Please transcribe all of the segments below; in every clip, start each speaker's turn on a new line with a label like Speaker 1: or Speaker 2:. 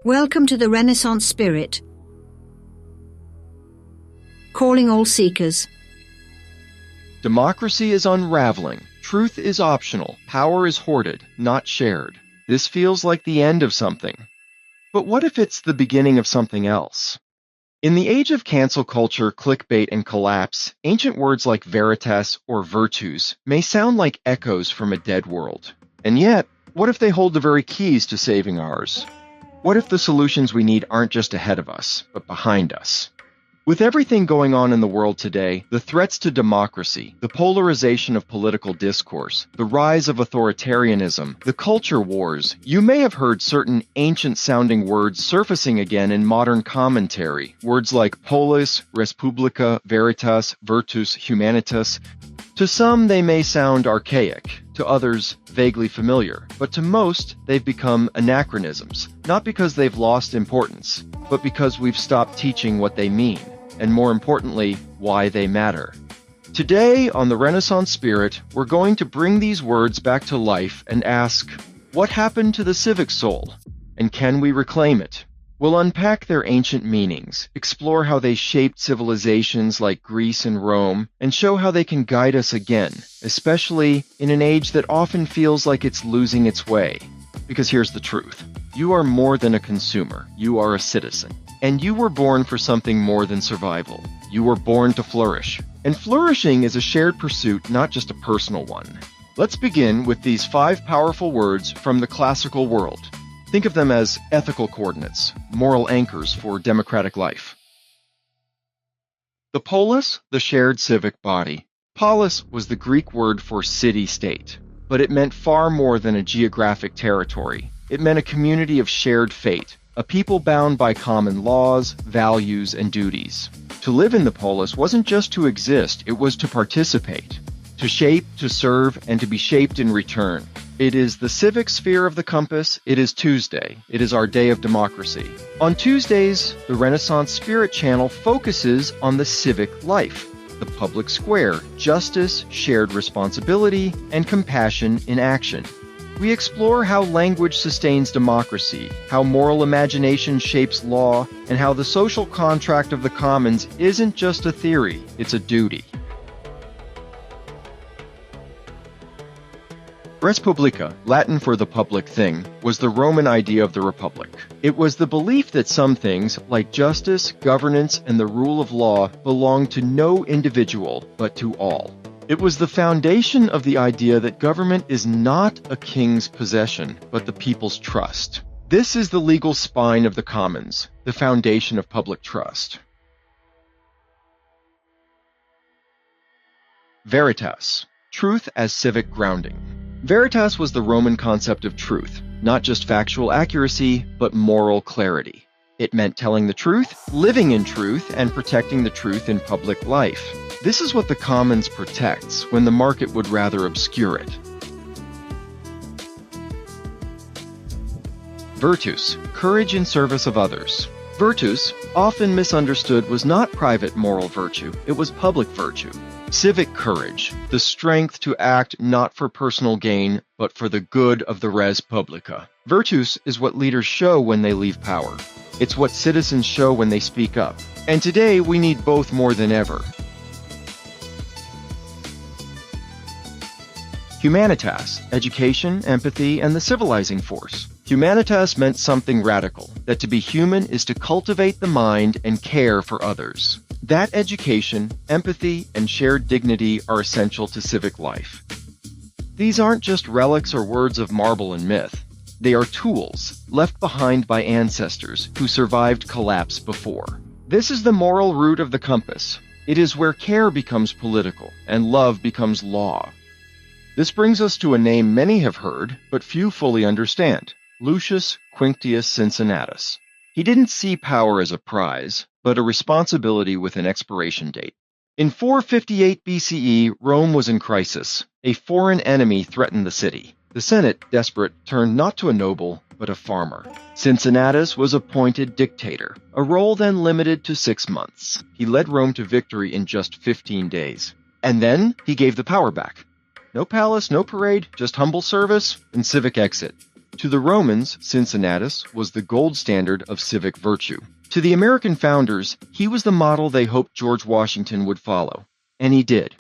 Speaker 1: Welcome to the Renaissance spirit, calling all seekers.
Speaker 2: Democracy is unraveling. Truth is optional. Power is hoarded, not shared. This feels like the end of something. But what if it's the beginning of something else? In the age of cancel culture, clickbait, and collapse, ancient words like Veritas or virtus may sound like echoes from a dead world. And yet, what if they hold the very keys to saving ours? What if the solutions we need aren't just ahead of us, but behind us? With everything going on in the world today, the threats to democracy, the polarization of political discourse, the rise of authoritarianism, the culture wars, you may have heard certain ancient-sounding words surfacing again in modern commentary. Words like Polis, res publica, Veritas, virtus, Humanitas. To some, they may sound archaic. To others, vaguely familiar. But to most, they've become anachronisms. Not because they've lost importance, but because we've stopped teaching what they mean. And more importantly, why they matter. Today, on the Renaissance Spirit, we're going to bring these words back to life and ask, what happened to the civic soul? And can we reclaim it? We'll unpack their ancient meanings, explore how they shaped civilizations like Greece and Rome, and show how they can guide us again, especially in an age that often feels like it's losing its way. Because here's the truth. You are more than a consumer. You are a citizen. And you were born for something more than survival. You were born to flourish. And flourishing is a shared pursuit, not just a personal one. Let's begin with these 5 powerful words from the classical world. Think of them as ethical coordinates, moral anchors for democratic life. The polis, the shared civic body. Polis was the Greek word for city-state, but it meant far more than a geographic territory. It meant a community of shared fate, a people bound by common laws, values, and duties. To live in the polis wasn't just to exist, it was to participate, to shape, to serve, and to be shaped in return. It is the civic sphere of the compass. It is Tuesday. It is our day of democracy. On Tuesdays, the Renaissance Spirit Channel focuses on the civic life, the public square, justice, shared responsibility, and compassion in action. We explore how language sustains democracy, how moral imagination shapes law, and how the social contract of the commons isn't just a theory, it's a duty. Res publica, Latin for the public thing, was the Roman idea of the republic. It was the belief that some things, like justice, governance, and the rule of law, belong to no individual, but to all. It was the foundation of the idea that government is not a king's possession, but the people's trust. This is the legal spine of the commons, the foundation of public trust. Veritas, truth as civic grounding. Veritas was the Roman concept of truth, not just factual accuracy, but moral clarity. It meant telling the truth, living in truth, and protecting the truth in public life. This is what the commons protects when the market would rather obscure it. Virtus, courage in service of others. Virtus, often misunderstood, was not private moral virtue, it was public virtue. Civic courage, the strength to act not for personal gain, but for the good of the res publica. Virtus is what leaders show when they leave power. It's what citizens show when they speak up. And today, we need both more than ever. Humanitas, education, empathy, and the civilizing force. Humanitas meant something radical, that to be human is to cultivate the mind and care for others. That education, empathy, and shared dignity are essential to civic life. These aren't just relics or words of marble and myth. They are tools left behind by ancestors who survived collapse before. This is the moral root of the compass. It is where care becomes political and love becomes law. This brings us to a name many have heard, but few fully understand. Lucius Quinctius Cincinnatus. He didn't see power as a prize, but a responsibility with an expiration date. In 458 BCE, Rome was in crisis. A foreign enemy threatened the city. The Senate, desperate, turned not to a noble, but a farmer. Cincinnatus was appointed dictator, a role then limited to 6 months. He led Rome to victory in just 15 days. And then he gave the power back. No palace, no parade, just humble service and civic exit. To the Romans, Cincinnatus was the gold standard of civic virtue. To the American founders, he was the model they hoped George Washington would follow. And he did.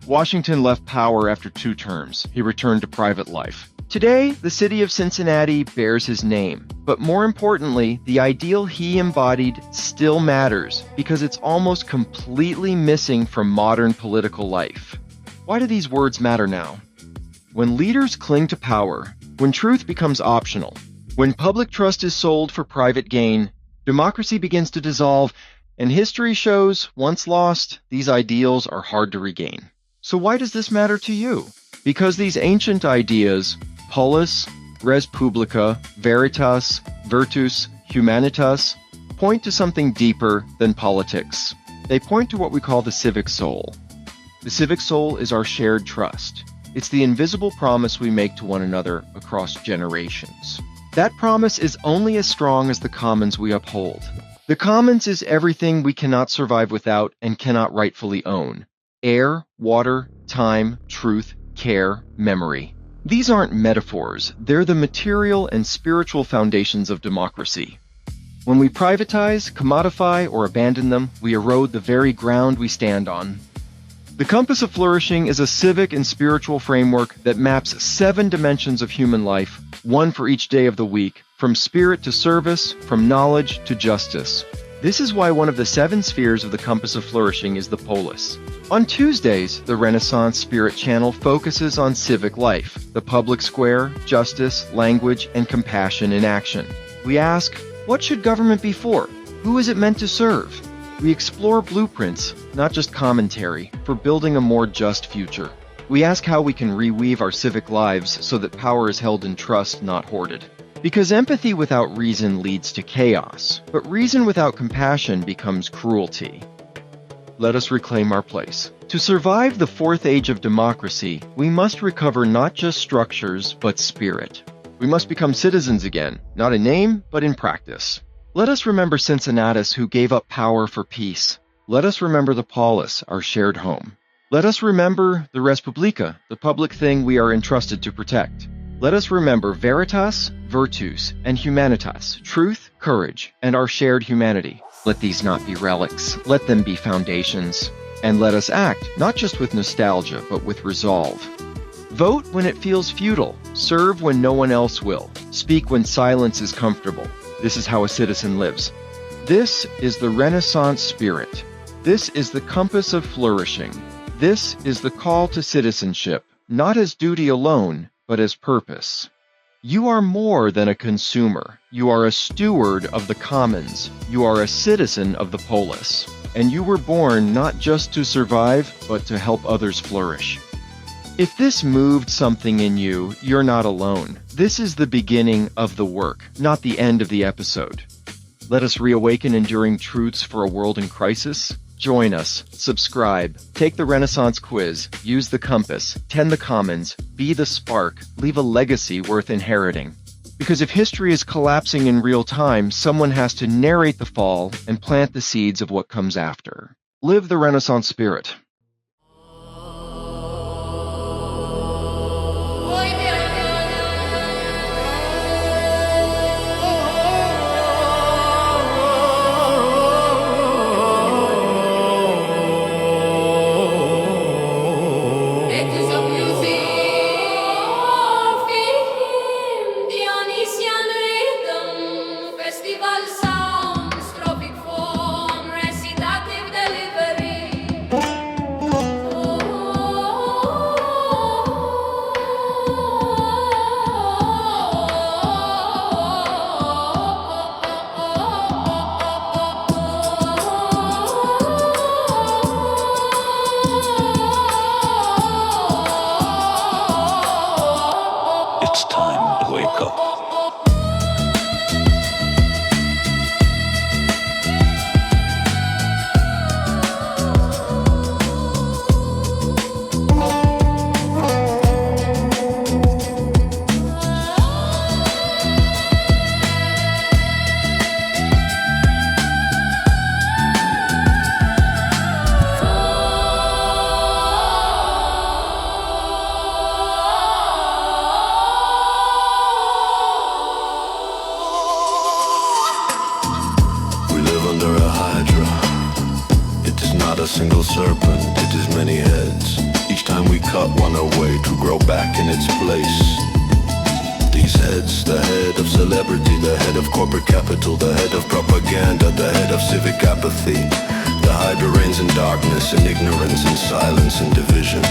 Speaker 2: Washington left power after 2 terms. He returned to private life. Today, the city of Cincinnati bears his name. But more importantly, the ideal he embodied still matters because it's almost completely missing from modern political life. Why do these words matter now? When leaders cling to power, when truth becomes optional, when public trust is sold for private gain, democracy begins to dissolve, and history shows, once lost, these ideals are hard to regain. So why does this matter to you? Because these ancient ideas, Polis, res publica, Veritas, virtus, Humanitas, point to something deeper than politics. They point to what we call the civic soul. The civic soul is our shared trust. It's the invisible promise we make to one another across generations. That promise is only as strong as the commons we uphold. The commons is everything we cannot survive without and cannot rightfully own. Air, water, time, truth, care, memory. These aren't metaphors, they're the material and spiritual foundations of democracy. When we privatize, commodify, or abandon them, we erode the very ground we stand on. The compass of flourishing is a civic and spiritual framework that maps 7 dimensions of human life, one for each day of the week, from spirit to service, from knowledge to justice. This is why one of the 7 spheres of the compass of flourishing is the Polis. On Tuesdays, the Renaissance Spirit Channel focuses on civic life, the public square, justice, language, and compassion in action. We ask, what should government be for? Who is it meant to serve? We explore blueprints, not just commentary, for building a more just future. We ask how we can reweave our civic lives so that power is held in trust, not hoarded. Because empathy without reason leads to chaos, but reason without compassion becomes cruelty. Let us reclaim our place. To survive the 4th age of democracy, we must recover not just structures, but spirit. We must become citizens again, not in name, but in practice. Let us remember Cincinnatus, who gave up power for peace. Let us remember the Polis, our shared home. Let us remember the res publica, the public thing we are entrusted to protect. Let us remember Veritas, virtus, and Humanitas, truth, courage, and our shared humanity. Let these not be relics, let them be foundations. And let us act, not just with nostalgia, but with resolve. Vote when it feels futile, serve when no one else will, speak when silence is comfortable. This is how a citizen lives. This is the Renaissance spirit. This is the compass of flourishing. This is the call to citizenship, not as duty alone, but as purpose. You are more than a consumer. You are a steward of the commons. You are a citizen of the polis. And you were born not just to survive, but to help others flourish. If this moved something in you, you're not alone. This is the beginning of the work, not the end of the episode. Let us reawaken enduring truths for a world in crisis. Join us, subscribe, take the Renaissance quiz, use the compass, tend the commons, be the spark, leave a legacy worth inheriting. Because if history is collapsing in real time, someone has to narrate the fall and plant the seeds of what comes after. Live the Renaissance spirit.
Speaker 3: It's time to wake up. single serpent, it is many heads. Each time we cut one away to grow back in its place. These heads, the head of celebrity, the head of corporate capital, the head of propaganda, the head of civic apathy. The Hydra reigns in darkness and ignorance and silence and division.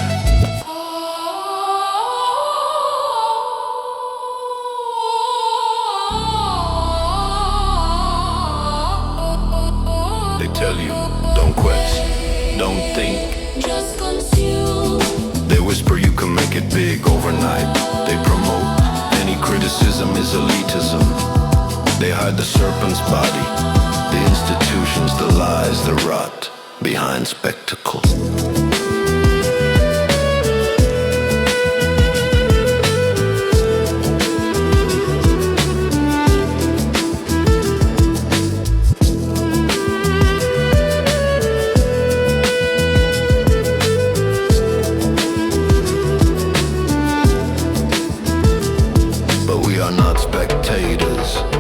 Speaker 3: They tell you, don't quest, don't think,
Speaker 4: just consume.
Speaker 3: They whisper you can make it big overnight. They promote any criticism is elitism. They hide the serpent's body, the institutions, the lies, the rot behind spectacle.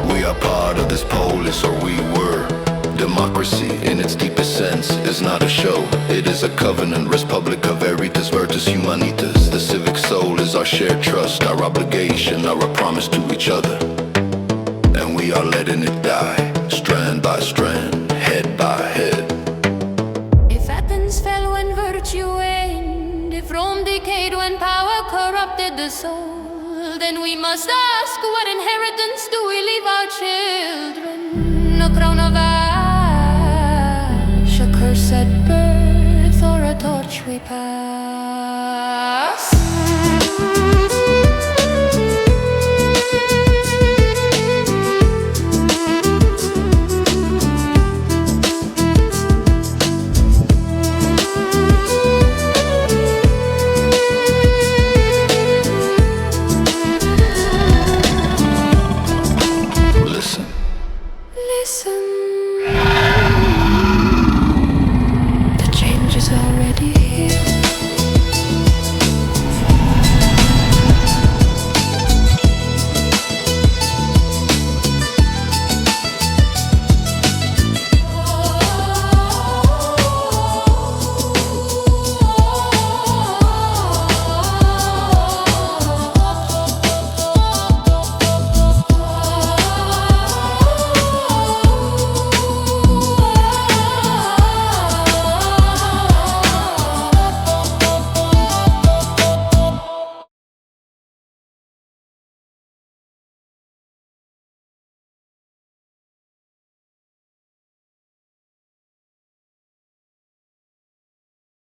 Speaker 3: We are part of this polis, or we were. Democracy, in its deepest sense, is not a show. It is a covenant, res publica, veritas, vertus, humanitas. The civic soul is our shared trust, our obligation, our promise to each other. And we are letting it die, strand by strand, head by head.
Speaker 4: If Athens fell when virtue waned, if Rome decayed when power corrupted the soul, then we must ask, what inheritance do we leave our children? A crown of ash, a curse at birth, or a torch we pass?